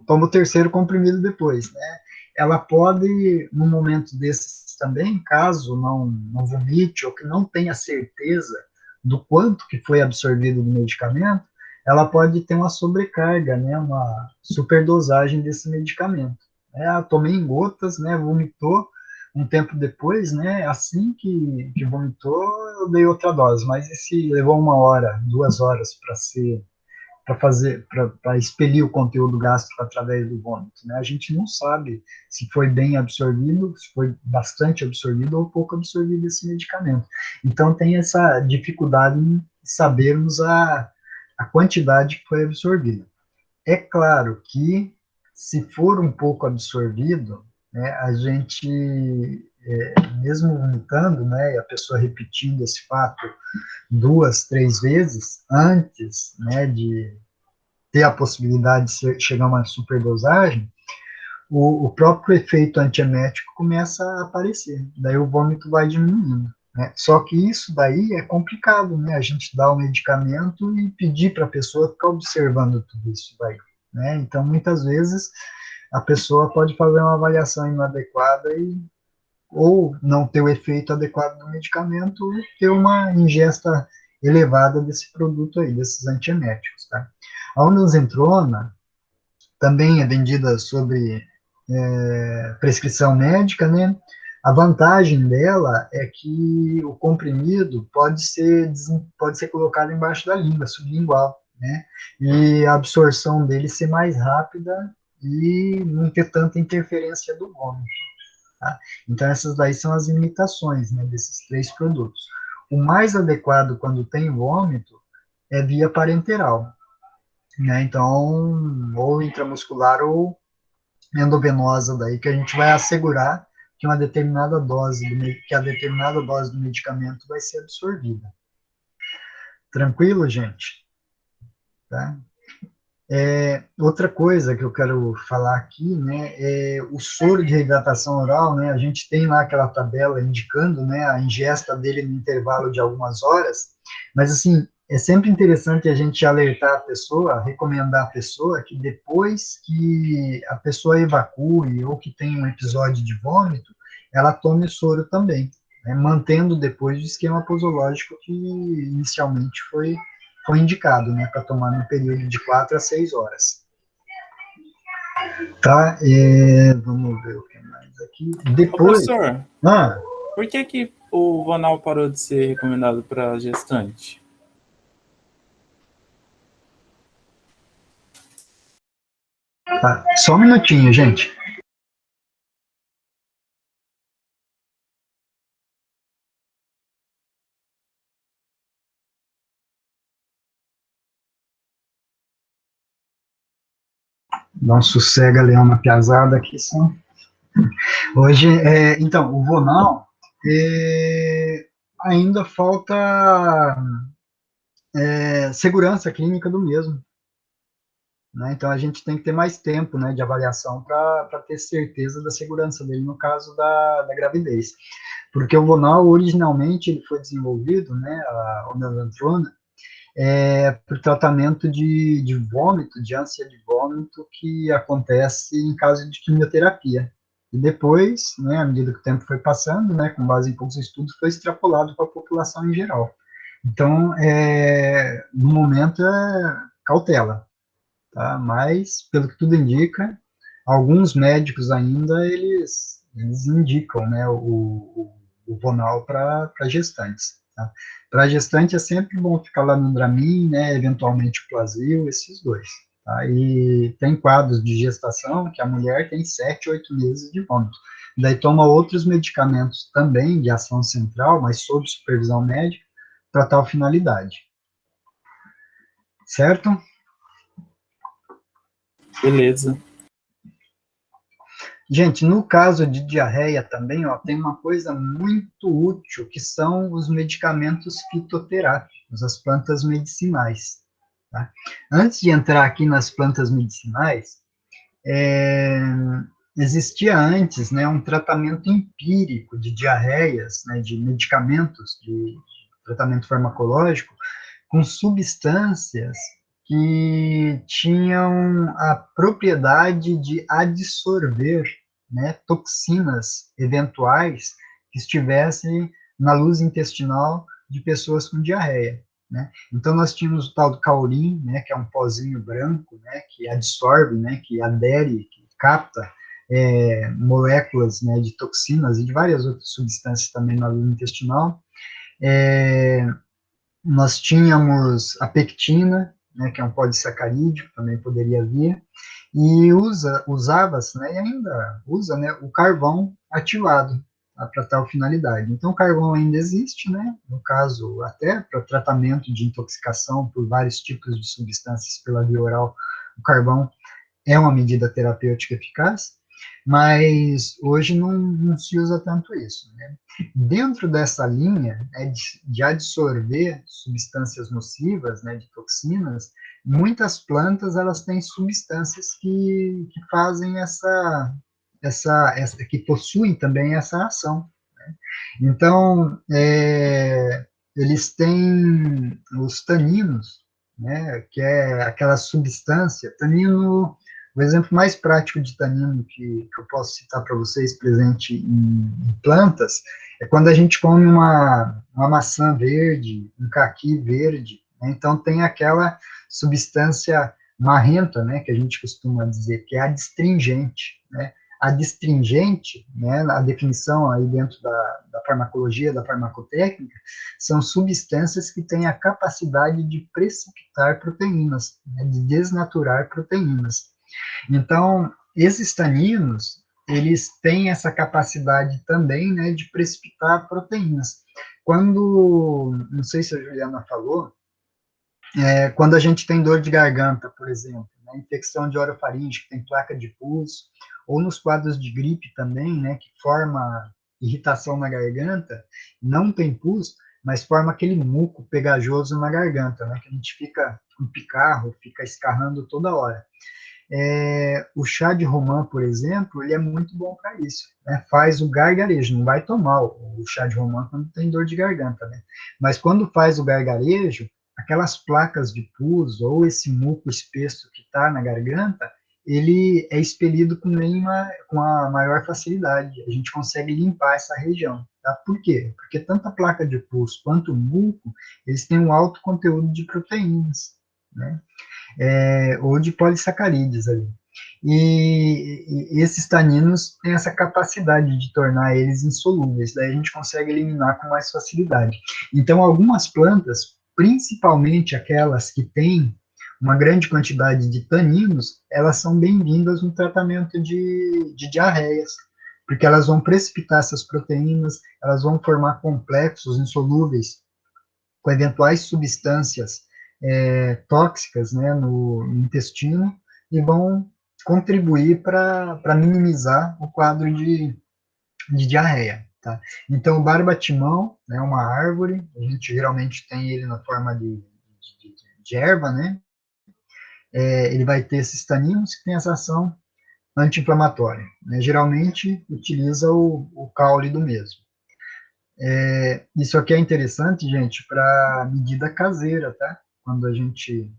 toma o terceiro comprimido depois, né? Ela pode, num momento desses também, caso não vomite ou que não tenha certeza do quanto que foi absorvido do medicamento, ela pode ter uma sobrecarga, né? Uma superdosagem desse medicamento. Tomei em gotas, né? Vomitou, um tempo depois, né, assim que vomitou, eu dei outra dose, mas esse levou 1 hora, 2 horas para expelir o conteúdo gástrico através do vômito, né? A gente não sabe se foi bem absorvido, se foi bastante absorvido ou pouco absorvido esse medicamento. Então tem essa dificuldade em sabermos a quantidade que foi absorvida. É claro que, se for um pouco absorvido, né, a gente, mesmo vomitando, né, e a pessoa repetindo esse fato 2, 3 vezes antes, né, de ter a possibilidade de chegar a uma superdosagem, o próprio efeito antiemético começa a aparecer, daí o vômito vai diminuindo. Né? Só que isso daí é complicado, né? A gente dá o medicamento e pedir para a pessoa ficar observando tudo isso daí. Né? Então, muitas vezes, a pessoa pode fazer uma avaliação inadequada e ou não ter o efeito adequado do medicamento ou ter uma ingesta elevada desse produto aí, desses antieméticos. Tá? A ondansetron também é vendida sobre prescrição médica, né? A vantagem dela é que o comprimido pode ser colocado embaixo da língua, sublingual, né? E a absorção dele ser mais rápida e não ter tanta interferência do vômito. Tá? Então, essas daí são as limitações, né, desses 3 produtos. O mais adequado quando tem vômito é via parenteral, né? Então, ou intramuscular ou endovenosa daí, que a gente vai assegurar que a determinada dose do medicamento vai ser absorvida. Tranquilo, gente? Tá? Outra coisa que eu quero falar aqui, né, é o soro de reidratação oral, né, a gente tem lá aquela tabela indicando, né, a ingesta dele no intervalo de algumas horas, mas, assim, é sempre interessante a gente alertar a pessoa, recomendar a pessoa que depois que a pessoa evacue ou que tem um episódio de vômito, ela tome o soro também, né, mantendo depois o esquema posológico que inicialmente foi indicado, né, para tomar no período de 4 a 6 horas. Tá? Vamos ver o que mais aqui. Depois. Ô, professor, por que o Vonal parou de ser recomendado para gestante? Tá, só um minutinho, gente. Dá um sossega, Leão, uma piazada aqui. Só. Hoje, então, o Vonal, ainda falta segurança clínica do mesmo. né? Então, a gente tem que ter mais tempo, né, de avaliação para ter certeza da segurança dele no caso da gravidez. Porque o Vonal, originalmente, ele foi desenvolvido, né, a ondantrona, para o tratamento de vômito, de ânsia de vômito, que acontece em caso de quimioterapia. E depois, né, à medida que o tempo foi passando, né, com base em poucos estudos, foi extrapolado para a população em geral. Então, no momento, cautela, tá? Mas, pelo que tudo indica, alguns médicos ainda, eles indicam, né, o Vonal para gestantes, tá? Para gestante é sempre bom ficar lá no Dramin, né, eventualmente o Plasil, esses dois, tá? E tem quadros de gestação que a mulher tem 7, 8 meses de vômito. Daí toma outros medicamentos também de ação central, mas sob supervisão médica, para tal finalidade. Certo? Beleza. Gente, no caso de diarreia também, ó, tem uma coisa muito útil, que são os medicamentos fitoterápicos, as plantas medicinais. Tá? Antes de entrar aqui nas plantas medicinais, é, existia antes, né, um tratamento empírico de diarreias, né, de medicamentos de tratamento farmacológico, com substâncias que tinham a propriedade de adsorver, né, toxinas eventuais que estivessem na luz intestinal de pessoas com diarreia, né? Então, nós tínhamos o tal do caurim, né, que é um pozinho branco, né, que adsorve, né, que adere, que capta moléculas, né, de toxinas e de várias outras substâncias também na luz intestinal. Nós tínhamos a pectina, né, que é um polissacarídeo, também poderia vir, e usava-se, né, e ainda usa, né, o carvão ativado, tá, para tal finalidade. Então, o carvão ainda existe, né, no caso, até para tratamento de intoxicação por vários tipos de substâncias pela via oral, o carvão é uma medida terapêutica eficaz, mas hoje não se usa tanto isso, né? Dentro dessa linha, né, de absorver substâncias nocivas, né, de toxinas, muitas plantas elas têm substâncias que fazem que possuem também essa ação. Né? Então, eles têm os taninos, né, que é aquela substância, tanino, o exemplo mais prático de tanino que eu posso citar para vocês, presente em plantas, é quando a gente come uma maçã verde, um caqui verde, né, então tem aquela substância marrenta, né, que a gente costuma dizer, que é a adstringente, né, a adstringente, né, a definição aí dentro da farmacologia, da farmacotécnica, são substâncias que têm a capacidade de precipitar proteínas, né, de desnaturar proteínas. Então, esses taninos, eles têm essa capacidade também, né, de precipitar proteínas. Não sei se a Juliana falou, quando a gente tem dor de garganta, por exemplo, né, infecção de orofaringe, que tem placa de pus, ou nos quadros de gripe também, né, que forma irritação na garganta, não tem pus, mas forma aquele muco pegajoso na garganta, né, que a gente fica com picarro, fica escarrando toda hora. O chá de romã, por exemplo, ele é muito bom para isso, né? Faz o gargarejo, não vai tomar o chá de romã quando tem dor de garganta, né? Mas quando faz o gargarejo, aquelas placas de pus ou esse muco espesso que está na garganta, ele é expelido com a maior facilidade. A gente consegue limpar essa região, tá? Por quê? Porque tanto a placa de pus quanto o muco, eles têm um alto conteúdo de proteínas, né? Ou de polissacarídeos ali. E esses taninos têm essa capacidade de tornar eles insolúveis, daí a gente consegue eliminar com mais facilidade. Então, algumas plantas, principalmente aquelas que têm uma grande quantidade de taninos, elas são bem-vindas no tratamento de diarreias, porque elas vão precipitar essas proteínas, elas vão formar complexos insolúveis com eventuais substâncias tóxicas, né, no intestino e vão contribuir para minimizar o quadro de diarreia. Tá? Então, o barbatimão é uma árvore, a gente geralmente tem ele na forma de erva, né? ele vai ter esses taninos que tem essa ação anti-inflamatória, né? Geralmente utiliza o caule do mesmo. Isso aqui é interessante, gente, para medida caseira, tá? Quando a gente,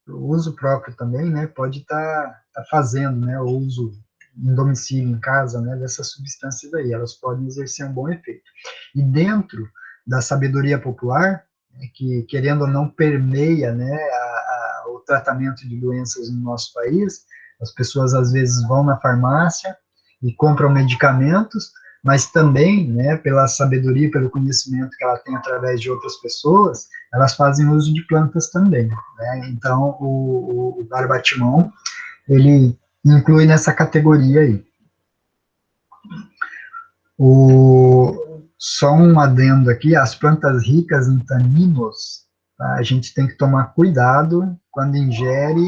o uso próprio também, né, pode estar fazendo, né, o uso em domicílio, em casa, né, dessas substâncias aí, elas podem exercer um bom efeito. E dentro da sabedoria popular, que querendo ou não permeia, né, o tratamento de doenças no nosso país, as pessoas às vezes vão na farmácia e compram medicamentos, mas também, né, pela sabedoria, pelo conhecimento que ela tem através de outras pessoas, elas fazem uso de plantas também, né? Então, o barbatimão, ele inclui nessa categoria aí. Só um adendo aqui, as plantas ricas em taninos, tá? A gente tem que tomar cuidado quando ingere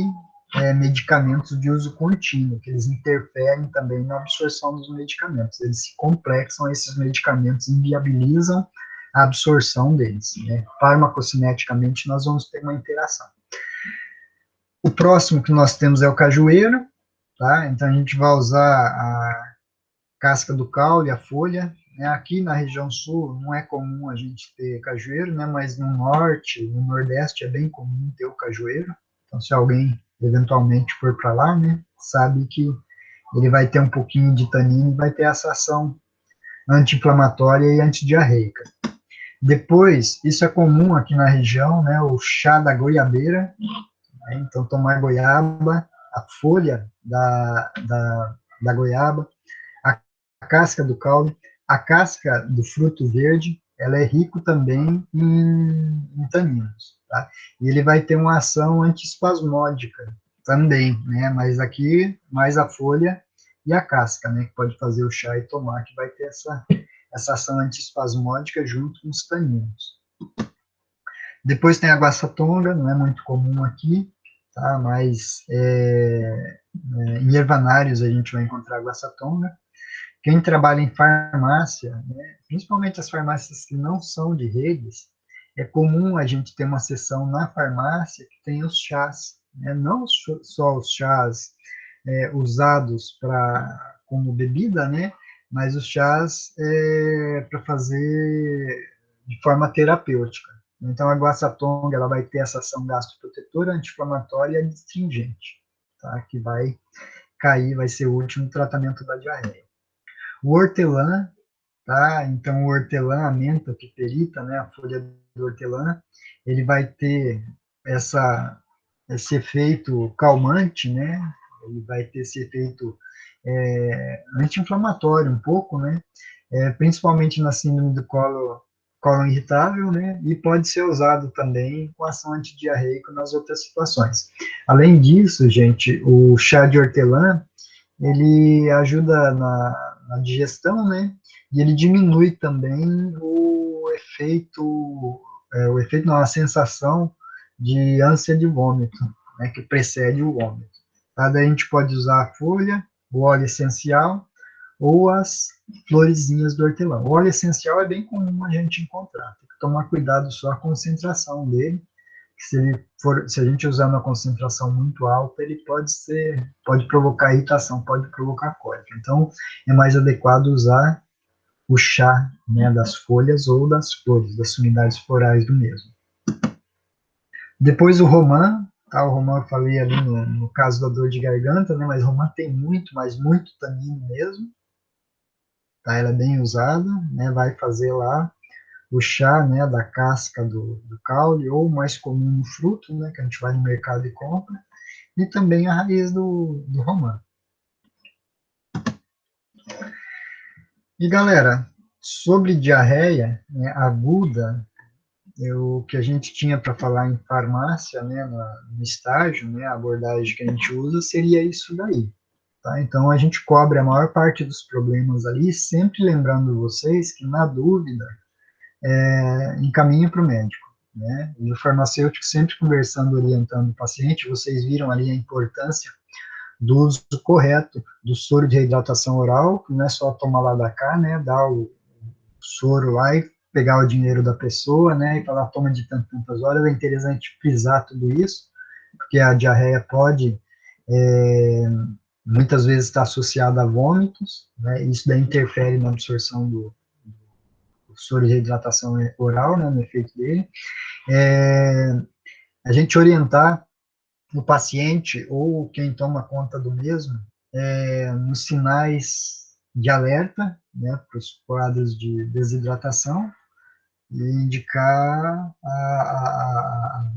medicamentos de uso contínuo, que eles interferem também na absorção dos medicamentos. Eles se complexam a esses medicamentos, inviabilizam a absorção deles, né? Farmacocineticamente, nós vamos ter uma interação. O próximo que nós temos é o cajueiro, tá? Então, a gente vai usar a casca do caule, a folha, né? Aqui na região sul não é comum a gente ter cajueiro, né? Mas no norte, no nordeste é bem comum ter o cajueiro. Então, se alguém eventualmente for para lá, né, sabe que ele vai ter um pouquinho de tanino e vai ter essa ação anti-inflamatória e antidiarreica. Depois, isso é comum aqui na região, né, o chá da goiabeira, né? Então tomar goiaba, a folha da goiaba, a casca do caule, a casca do fruto verde, ela é rico também em taninos, tá? E ele vai ter uma ação antiespasmódica também, né? Mas aqui, mais a folha e a casca, né? Que pode fazer o chá e tomar, que vai ter essa ação antiespasmódica junto com os taninos. Depois tem a guaçatonga, não é muito comum aqui, tá? Mas em ervanários a gente vai encontrar a guaçatonga. Quem trabalha em farmácia, né, principalmente as farmácias que não são de redes, é comum a gente ter uma seção na farmácia que tem os chás, né, não só os chás usados como bebida, né, mas os chás para fazer de forma terapêutica. Então, a guaçatonga ela vai ter essa ação gastroprotetora, anti-inflamatória e adstringente, tá, que vai cair, vai ser útil no tratamento da diarreia. O hortelã, tá? Então, o hortelã, a menta piperita, né? A folha do hortelã, ele vai ter esse efeito calmante, né? Ele vai ter esse efeito anti-inflamatório um pouco, né? Principalmente na síndrome do cólon irritável, né? E pode ser usado também com ação antidiarreica nas outras situações. Além disso, gente, o chá de hortelã, ele ajuda na digestão, né? E ele diminui também não, a sensação de ânsia de vômito, né? Que precede o vômito. Tá? Daí a gente pode usar a folha, o óleo essencial ou as florezinhas do hortelã. O óleo essencial é bem comum a gente encontrar. Tem que tomar cuidado só com a concentração dele. Se a gente usar uma concentração muito alta, ele pode provocar irritação, pode provocar cólica. Então, é mais adequado usar o chá, né, das folhas ou das flores, das unidades florais do mesmo. Depois o romã, tá? O romã eu falei ali no caso da dor de garganta, né, mas o romã tem muito, mas muito tanino mesmo, tá? Ela é bem usada, né, vai fazer lá o chá, né, da casca do caule, ou mais comum no fruto, né, que a gente vai no mercado e compra, e também a raiz do romã. E galera, sobre diarreia, né, aguda, o que a gente tinha para falar em farmácia, né, no estágio, né, a abordagem que a gente usa seria isso daí. Tá? Então a gente cobre a maior parte dos problemas ali, sempre lembrando vocês que na dúvida, encaminhe para o médico, né? E o farmacêutico sempre conversando, orientando o paciente. Vocês viram ali a importância do uso correto do soro de reidratação oral, que não é só tomar lá da cá, né? Dar o soro lá e pegar o dinheiro da pessoa, né? E falar, toma de tantas horas. É interessante frisar tudo isso, porque a diarreia pode, muitas vezes, estar associada a vômitos, né, isso daí interfere na absorção do soro de reidratação oral, né, no efeito dele. A gente orientar o paciente ou quem toma conta do mesmo nos sinais de alerta, né, para os quadros de desidratação, e indicar a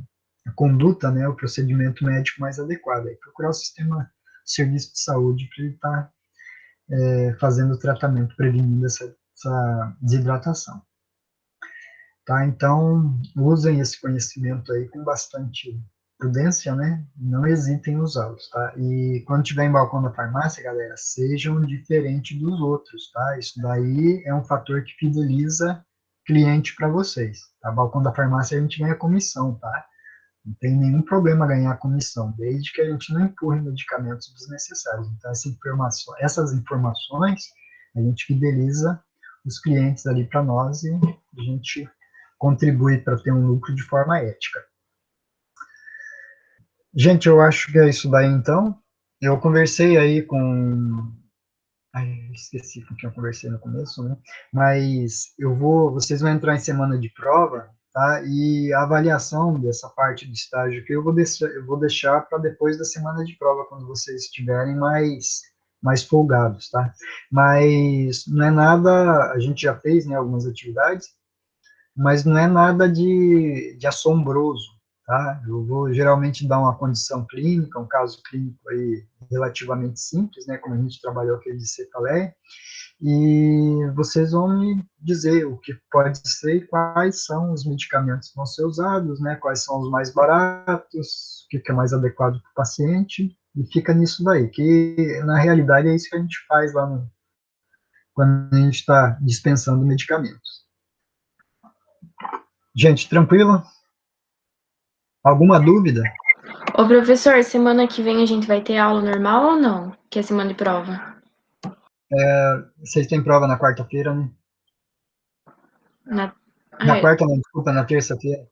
conduta, né, o procedimento médico mais adequado. Aí procurar o sistema de serviço de saúde para ele estar fazendo o tratamento, prevenindo essa desidratação. Tá? Então, usem esse conhecimento aí com bastante prudência, né? Não hesitem em usá-los, tá? E quando tiver em balcão da farmácia, galera, sejam diferentes dos outros, tá? Isso daí é um fator que fideliza cliente para vocês, tá? Balcão da farmácia a gente ganha comissão, tá? Não tem nenhum problema ganhar comissão, desde que a gente não empurre medicamentos desnecessários. Então, essas informações, a gente fideliza os clientes ali para nós e a gente contribui para ter um lucro de forma ética. Gente, eu acho que é isso daí, então. Eu conversei aí com... esqueci com quem eu conversei no começo, né? Mas vocês vão entrar em semana de prova, tá? E a avaliação dessa parte do estágio aqui eu vou deixar para depois da semana de prova, quando vocês estiverem mais folgados, tá? Mas não é nada, a gente já fez, né, algumas atividades, mas não é nada de assombroso, tá? Eu vou geralmente dar uma condição clínica, um caso clínico aí relativamente simples, né, como a gente trabalhou aquele de cefaleia, e vocês vão me dizer o que pode ser e quais são os medicamentos que vão ser usados, né, quais são os mais baratos, o que é mais adequado para o paciente, e fica nisso daí, que na realidade é isso que a gente faz lá quando a gente está dispensando medicamentos. Gente, tranquilo? Alguma dúvida? Ô, professor, semana que vem a gente vai ter aula normal ou não? Que é semana de prova. Vocês têm prova na quarta-feira, né? Na... Na quarta, não, desculpa, na terça-feira.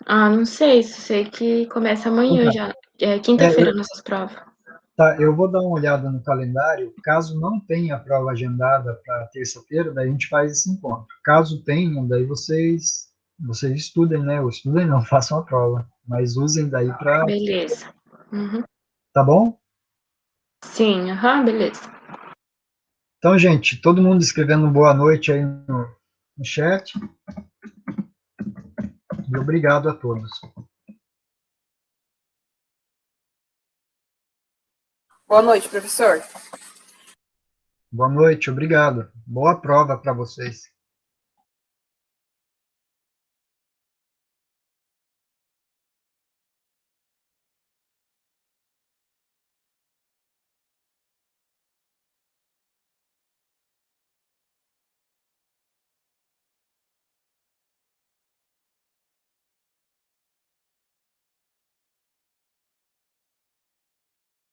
não sei. Sei que começa amanhã já. É quinta-feira nossas provas. Tá, eu vou dar uma olhada no calendário. Caso não tenha prova agendada para terça-feira, daí a gente faz esse encontro. Caso tenha, daí vocês estudem, né? Ou estudem não, façam a prova. Mas usem daí para... Beleza. Uhum. Tá bom? Sim, beleza. Então, gente, todo mundo escrevendo boa noite aí no chat. E obrigado a todos. Boa noite, professor. Boa noite, obrigado. Boa prova para vocês.